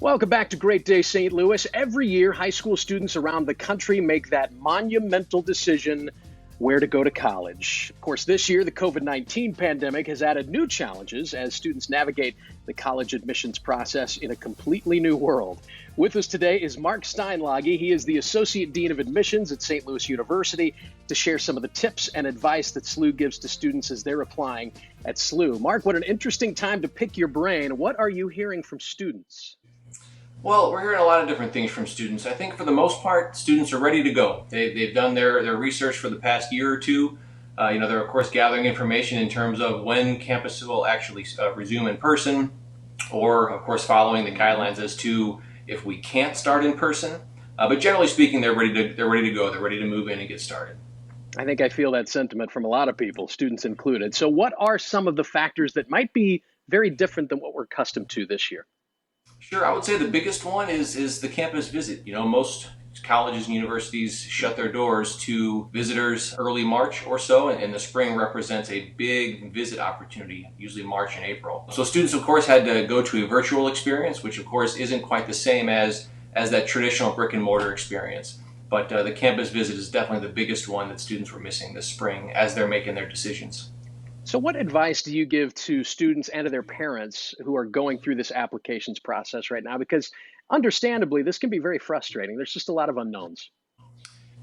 Welcome back to Great Day St. Louis. Every year, high school students around the country make that monumental decision where to go to college. Of course, this year, the COVID-19 pandemic has added new challenges as students navigate the college admissions process in a completely new world. With us today is Mark Steinlage. He is the Associate Dean of Admissions at St. Louis University to share some of the tips and advice that SLU gives to students as they're applying at SLU. Mark, what an interesting time to pick your brain. What are you hearing from students? Well, we're hearing a lot of different things from students. I think for the most part, students are ready to go. They've done their research for the past year or two. They're of course gathering information in terms of when campus will actually resume in person, or of course following the guidelines as to if we can't start in person. But generally speaking, they're ready to go. They're ready to move in and get started. I think I feel that sentiment from a lot of people, students included. So, what are some of the factors that might be very different than what we're accustomed to this year? Sure, I would say the biggest one is the campus visit. Most colleges and universities shut their doors to visitors early March or so, and the spring represents a big visit opportunity, usually March and April. So students, of course, had to go to a virtual experience, which of course isn't quite the same as that traditional brick and mortar experience. But the campus visit is definitely the biggest one that students were missing this spring as they're making their decisions. So, what advice do you give to students and to their parents who are going through this applications process right now? Because understandably, this can be very frustrating. There's just a lot of unknowns.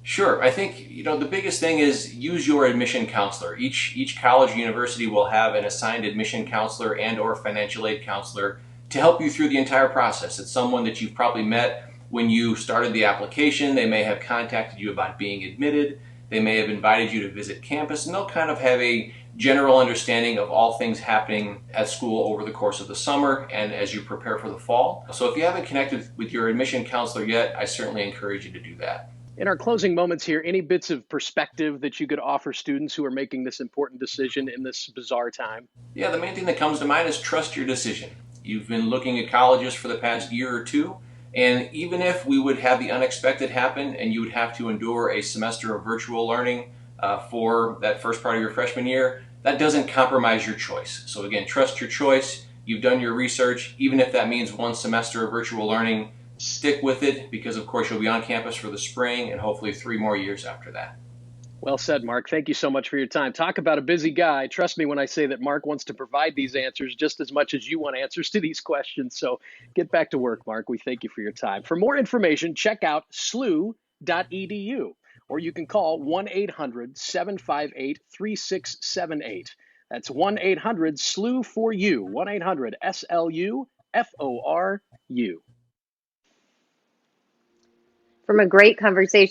Sure. I think, the biggest thing is use your admission counselor. Each college or university will have an assigned admission counselor and or financial aid counselor to help you through the entire process. It's someone that you've probably met when you started the application. They may have contacted you about being admitted. They may have invited you to visit campus, and they'll kind of have a general understanding of all things happening at school over the course of the summer and as you prepare for the fall. So if you haven't connected with your admission counselor yet, I certainly encourage you to do that. In our closing moments here, any bits of perspective that you could offer students who are making this important decision in this bizarre time? Yeah, the main thing that comes to mind is trust your decision. You've been looking at colleges for the past year or two, and even if we would have the unexpected happen and you would have to endure a semester of virtual learning for that first part of your freshman year, that doesn't compromise your choice. So again, trust your choice. You've done your research. Even if that means one semester of virtual learning, stick with it because of course you'll be on campus for the spring and hopefully 3 more years after that. Well said, Mark. Thank you so much for your time. Talk about a busy guy. Trust me when I say that Mark wants to provide these answers just as much as you want answers to these questions. So get back to work, Mark. We thank you for your time. For more information, check out slu.edu, or you can call 1-800-758-3678. That's 1-800-SLU for you, 1-800-SLU FORU. From a great conversation.